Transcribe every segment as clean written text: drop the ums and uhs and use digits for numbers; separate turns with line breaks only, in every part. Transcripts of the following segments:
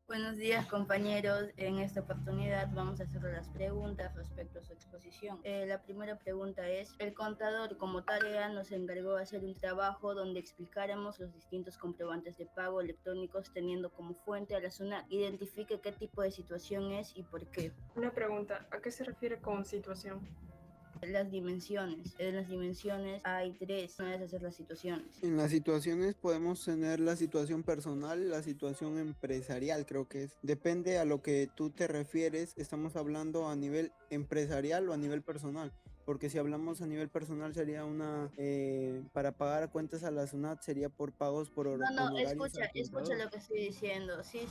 Buenos días, compañeros. En esta oportunidad vamos a hacer las preguntas respecto a su exposición. La primera pregunta es, el contador como tarea nos encargó de hacer un trabajo donde explicáramos los distintos comprobantes de pago electrónicos teniendo como fuente a la SUNAT. Identifique qué tipo de situación es y por qué.
Una pregunta, ¿a qué se refiere con situación?
Las dimensiones. En las dimensiones hay tres. Una es hacer las situaciones.
En las situaciones podemos tener la situación personal, la situación empresarial, creo que es. Depende a lo que tú te refieres, estamos hablando a nivel empresarial o a nivel personal. Porque si hablamos a nivel personal sería para pagar cuentas a la SUNAT sería por pagos por
No,
honorarios al
escucha
contador.
lo que estoy diciendo. Sí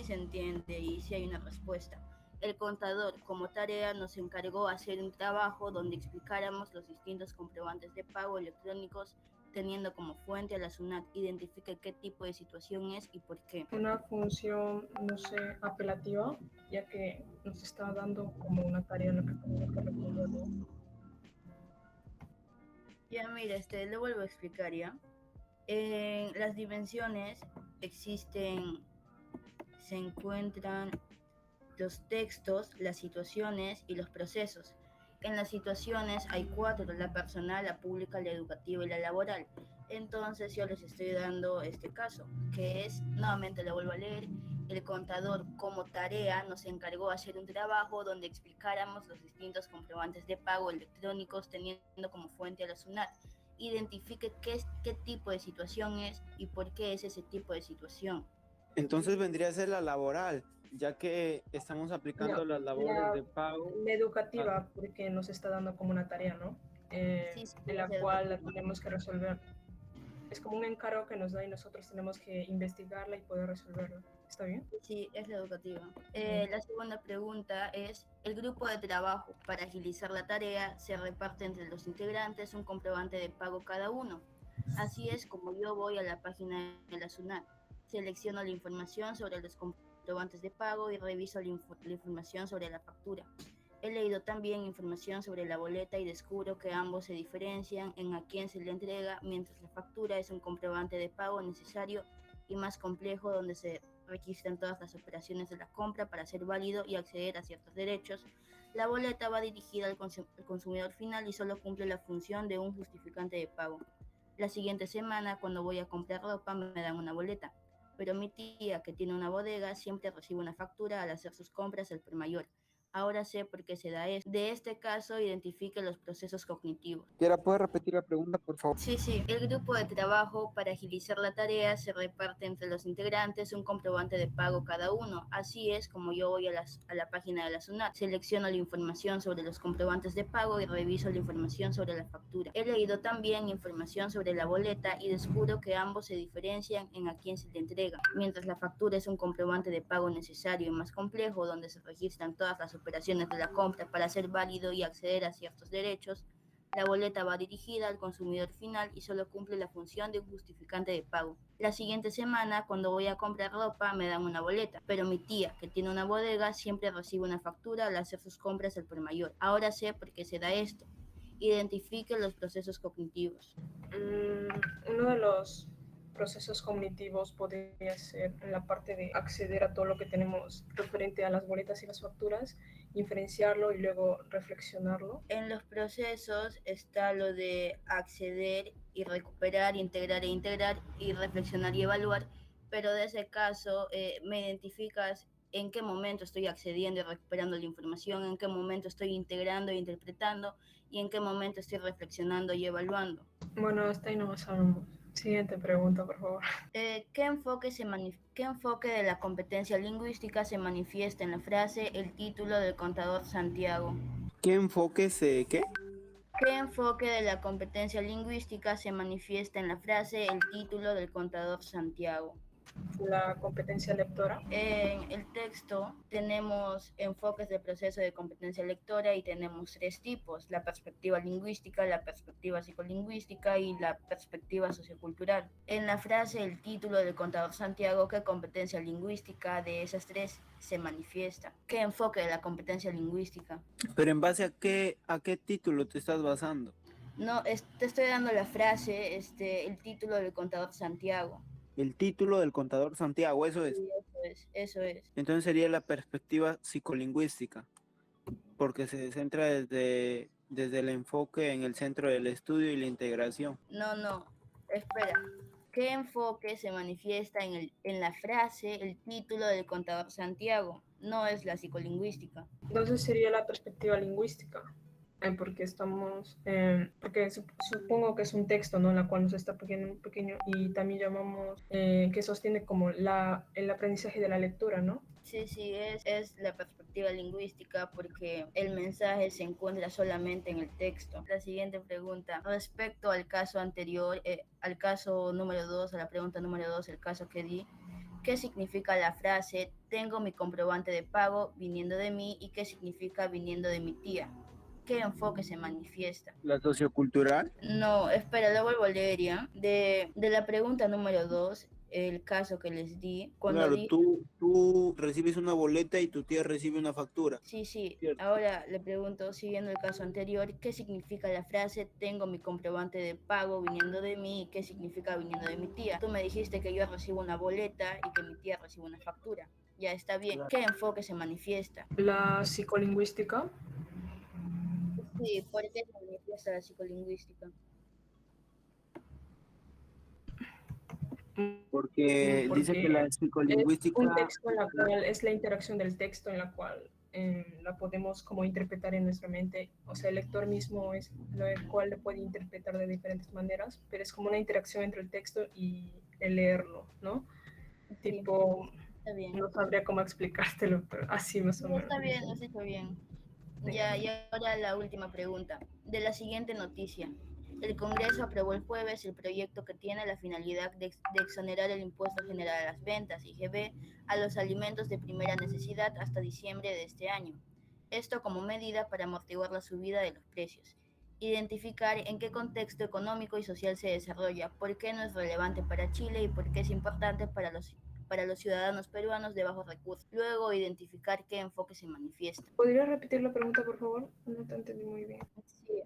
se entiende y sí hay una respuesta. El contador, como tarea, nos encargó hacer un trabajo donde explicáramos los distintos comprobantes de pago electrónicos teniendo como fuente a la SUNAT. Identifique qué tipo de situación es y por qué.
Una función, no sé, apelativa, ya que nos está dando como una tarea en la que tenemos que resolverlo.
Ya, mira, le vuelvo a explicar ya. En las dimensiones se encuentran los textos, las situaciones y los procesos. En las situaciones hay cuatro: la personal, la pública, la educativa y la laboral. Entonces yo les estoy dando este caso, que es, nuevamente lo vuelvo a leer, el contador como tarea nos encargó hacer un trabajo donde explicáramos los distintos comprobantes de pago electrónicos teniendo como fuente a la SUNAT. Identifique qué tipo de situación es y por qué es ese tipo de situación.
Entonces vendría a ser la laboral, ya que estamos
No,
aplicando las labores
la,
de pago.
la
a-
educativa, porque nos está dando como una tarea, ¿no?
Sí, sí,
En
es
la cual la
educativa.
tenemos que resolver. Es como un encargo que nos da y nosotros tenemos que investigarla y poder resolverla. ¿Está bien?
Sí, es la educativa.
Bien.
La segunda pregunta es, el grupo de trabajo para agilizar la tarea se reparte entre los integrantes un comprobante de pago cada uno. Así es como yo voy a la página de la SUNAT, selecciono la información sobre los comprobantes de pago y reviso la información sobre la factura. He leído también información sobre la boleta y descubro que ambos se diferencian en a quién se le entrega, mientras la factura es un comprobante de pago necesario y más complejo donde se registran todas las operaciones de la compra para ser válido y acceder a ciertos derechos. La boleta va dirigida al consumidor final y solo cumple la función de un justificante de pago. La siguiente semana, cuando voy a comprar ropa, me dan una boleta, pero mi tía, que tiene una bodega, siempre recibe una factura al hacer sus compras al por mayor. Ahora sé por qué se da esto. De este caso, identifique los procesos cognitivos.
Kiara, ¿puedes repetir la pregunta, por favor?
Sí. El grupo de trabajo para agilizar la tarea se reparte entre los integrantes un comprobante de pago cada uno. Así es como yo voy a la página de la SUNAT, selecciono la información sobre los comprobantes de pago y reviso la información sobre la factura. He leído también información sobre la boleta y descubro que ambos se diferencian en a quién se le entrega. Mientras la factura es un comprobante de pago necesario y más complejo donde se registran todas las operaciones de la compra para ser válido y acceder a ciertos derechos, la boleta va dirigida al consumidor final y solo cumple la función de un justificante de pago. La siguiente semana, cuando voy a comprar ropa, me dan una boleta, pero mi tía, que tiene una bodega, siempre recibe una factura al hacer sus compras al por mayor. Ahora sé por qué se da esto. Identifique los procesos cognitivos.
Uno de los procesos cognitivos podría ser en la parte de acceder a todo lo que tenemos referente a las boletas y las facturas, inferenciarlo y luego reflexionarlo.
En los procesos está lo de acceder y recuperar, integrar y reflexionar y evaluar, pero de ese caso me identificas en qué momento estoy accediendo y recuperando la información, en qué momento estoy integrando e interpretando y en qué momento estoy reflexionando y evaluando.
Bueno, hasta ahí no sabemos. Siguiente pregunta, por favor.
¿Qué enfoque de la competencia lingüística se manifiesta en la frase el título del contador Santiago?
¿Qué enfoque qué?
¿Qué enfoque de la competencia lingüística se manifiesta en la frase el título del contador Santiago?
La competencia lectora.
En el texto tenemos enfoques del proceso de competencia lectora y tenemos tres tipos: la perspectiva lingüística, la perspectiva psicolingüística y la perspectiva sociocultural. En la frase el título del contador Santiago, ¿qué competencia lingüística de esas tres se manifiesta? ¿Qué enfoque de la competencia lingüística?
Pero en base a qué título te estás basando.
No, te estoy dando la frase, el título del contador Santiago.
El título del contador Santiago, eso es.
eso es.
Entonces sería la perspectiva psicolingüística, porque se centra desde el enfoque en el centro del estudio y la integración.
No, espera. ¿Qué enfoque se manifiesta en la frase, el título del contador Santiago? No es la psicolingüística.
Entonces sería la perspectiva lingüística, porque supongo que es un texto, ¿no? En la cual nos está pequeño y también llamamos que sostiene como el aprendizaje de la lectura, ¿no?
Sí, es la perspectiva lingüística porque el mensaje se encuentra solamente en el texto. La siguiente pregunta, respecto al caso anterior, al caso número 2, a la pregunta número 2, el caso que di, ¿qué significa la frase tengo mi comprobante de pago viniendo de mí y qué significa viniendo de mi tía? ¿Qué enfoque se manifiesta?
La sociocultural.
No, espera, lo vuelvo a leer ya. De la pregunta número 2, el caso que les di, cuando
Claro,
di,
tú recibes una boleta y tu tía recibe una factura.
sí,
Cierto.
ahora le pregunto, siguiendo el caso anterior, ¿qué significa la frase tengo mi comprobante de pago viniendo de mí y qué significa viniendo de mi tía? Tú me dijiste que yo recibo una boleta y que mi tía recibe una factura. Ya está bien.
Claro.
¿Qué enfoque se manifiesta?
La psicolingüística,
Sí, ¿por qué se manifiesta la psicolingüística?
Porque dice que
porque
la
es un
psicolingüística,
texto en la cual es la interacción del texto en la cual la podemos como interpretar en nuestra mente. O sea, el lector mismo es el cual lo puede interpretar de diferentes maneras, pero es como una interacción entre el texto y el leerlo, ¿no?
Sí,
Tipo,
está bien.
no sabría cómo explicártelo, pero así más
Sí,
o menos.
está bien, lo has hecho bien.
Ya.
Ya, y ahora la última pregunta. De la siguiente noticia. El Congreso aprobó el jueves el proyecto que tiene la finalidad de exonerar el impuesto general a las ventas, IGB, a los alimentos de primera necesidad hasta diciembre de este año. Esto como medida para amortiguar la subida de los precios. Identificar en qué contexto económico y social se desarrolla, por qué no es relevante para Chile y por qué es importante para los ciudadanos peruanos de bajos recursos. Luego, identificar qué enfoque se manifiesta.
¿Podrías repetir la pregunta, por favor? No te entendí muy bien.
Sí.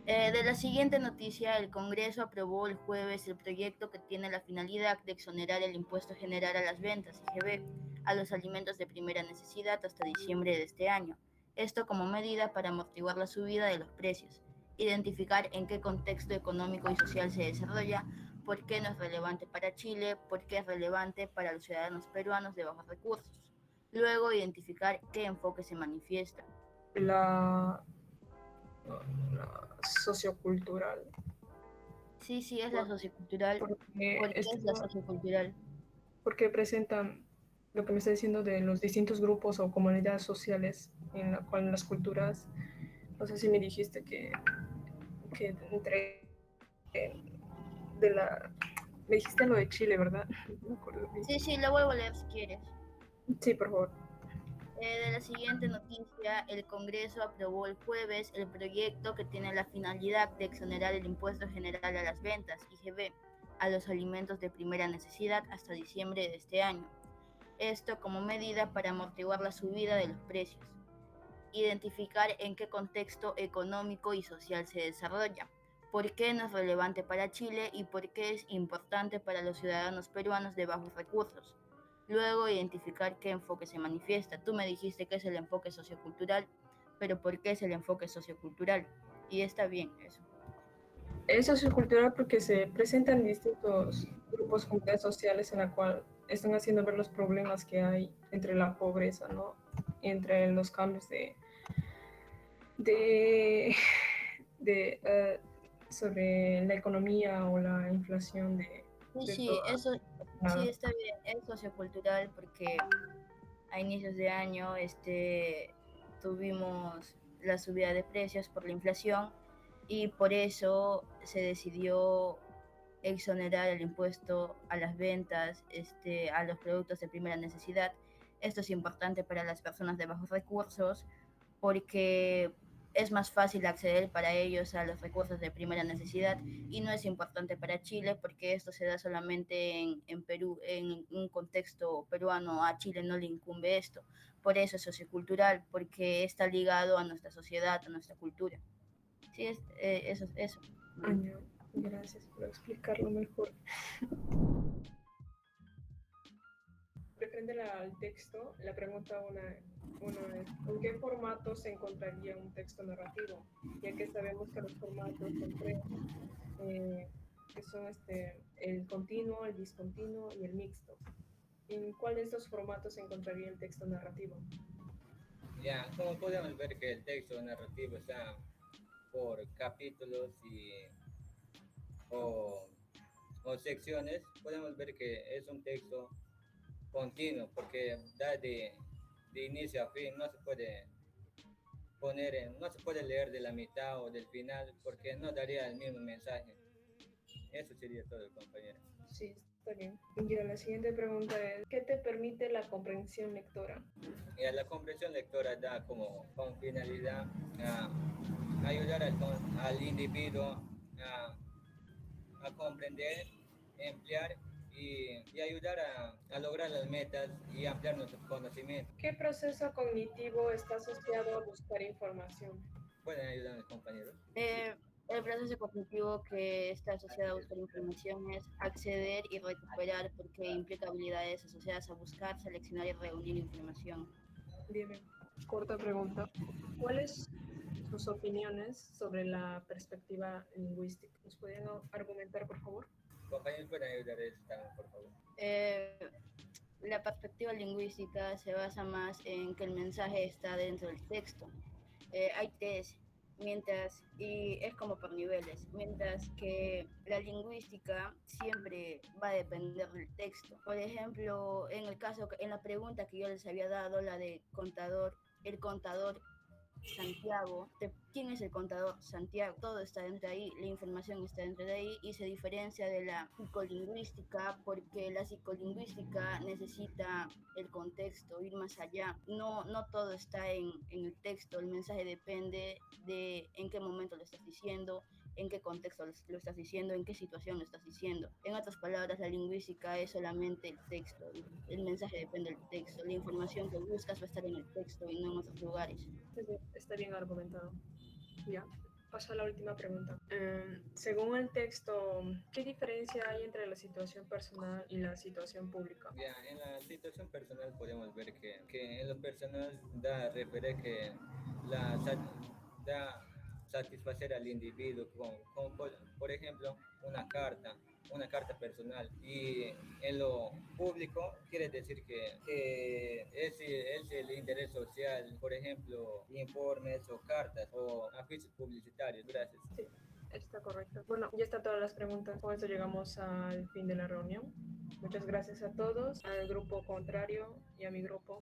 De la siguiente noticia, el Congreso aprobó el jueves el proyecto que tiene la finalidad de exonerar el impuesto general a las ventas, IGB, a los alimentos de primera necesidad hasta diciembre de este año. Esto como medida para amortiguar la subida de los precios, identificar en qué contexto económico y social se desarrolla, por qué no es relevante para Chile, por qué es relevante para los ciudadanos peruanos de bajos recursos. Luego, identificar qué enfoque se manifiesta.
La, la sociocultural,
Sí, es la sociocultural.
porque
¿Por qué es la sociocultural?
porque presentan lo que me está diciendo de los distintos grupos o comunidades sociales en la cual las culturas, no sé si me dijiste que entre de la, me dijiste lo de Chile, ¿verdad? No me acuerdo bien.
Sí, lo vuelvo a leer si quieres.
Sí, por favor.
De la siguiente noticia, el Congreso aprobó el jueves el proyecto que tiene la finalidad de exonerar el impuesto general a las ventas, IGB, a los alimentos de primera necesidad hasta diciembre de este año. Esto como medida para amortiguar la subida de los precios. Identificar en qué contexto económico y social se desarrolla, por qué no es relevante para Chile y por qué es importante para los ciudadanos peruanos de bajos recursos. Luego, identificar qué enfoque se manifiesta. Tú me dijiste que es el enfoque sociocultural, pero ¿por qué es el enfoque sociocultural? Y está bien eso.
Es sociocultural porque se presentan distintos grupos, comunidades sociales en la cual están haciendo ver los problemas que hay entre la pobreza, ¿no? Entre los cambios de, sobre la economía o la inflación de
Sí,
todo.
eso sí
Nada.
está bien, es sociocultural porque a inicios de año tuvimos la subida de precios por la inflación y por eso se decidió exonerar el impuesto a las ventas, a los productos de primera necesidad. Esto es importante para las personas de bajos recursos porque es más fácil acceder para ellos a los recursos de primera necesidad y no es importante para Chile porque esto se da solamente en Perú, en un contexto peruano. A Chile no le incumbe esto. Por eso es sociocultural, porque está ligado a nuestra sociedad, a nuestra cultura. Sí, eso es eso.
Año. Gracias por explicarlo mejor. al texto, la pregunta una es, ¿en qué formato se encontraría un texto narrativo? Ya que sabemos que los formatos son tres, que son el continuo, el discontinuo y el mixto. ¿En cuál de estos formatos se encontraría el texto narrativo?
Ya, como podemos ver que el texto narrativo está por capítulos o, o secciones, podemos ver que es un texto continuo porque da de inicio a fin, no se puede no se puede leer de la mitad o del final porque no daría el mismo mensaje. Eso sería todo, compañero.
Sí, está bien. Y la siguiente pregunta es, ¿qué te permite la comprensión lectora?
Y a la comprensión lectora da como con finalidad ayudar al individuo a comprender, emplear y ayudar a lograr las metas y ampliar nuestros conocimientos.
¿Qué proceso cognitivo está asociado a buscar información?
¿Pueden ayudarme, compañeros?
El proceso cognitivo que está asociado a buscar información es acceder y recuperar, porque implica habilidades asociadas a buscar, seleccionar y reunir información.
Dime, corta pregunta. ¿Cuáles sus opiniones sobre la perspectiva lingüística? ¿Nos podrían argumentar, por favor?
Compañeros, pueden ayudar a eso también, por favor.
La perspectiva lingüística se basa más en que el mensaje está dentro del texto. Hay tres, y es como por niveles, mientras que la lingüística siempre va a depender del texto. Por ejemplo, en la pregunta que yo les había dado, la de el contador Santiago, ¿quién es el contador Santiago? Todo está dentro de ahí, la información está dentro de ahí y se diferencia de la psicolingüística porque la psicolingüística necesita el contexto, ir más allá. No todo está en el texto, el mensaje depende de en qué momento lo estás diciendo, en qué contexto lo estás diciendo, en qué situación lo estás diciendo. En otras palabras, la lingüística es solamente el texto, el mensaje depende del texto, la información que buscas va a estar en el texto y no en otros lugares.
Está bien argumentado. Ya, paso a la última pregunta. Según el texto, ¿qué diferencia hay entre la situación personal y la situación pública?
Ya, en la situación personal podemos ver que en lo personal da referir que da satisfacer al individuo con, por ejemplo, una carta personal. Y en lo público quiere decir que es el interés social, por ejemplo, informes o cartas o afiches publicitarios. Gracias.
Sí, está correcto. Bueno, ya están todas las preguntas. Con esto llegamos al fin de la reunión. Muchas gracias a todos, al grupo contrario y a mi grupo.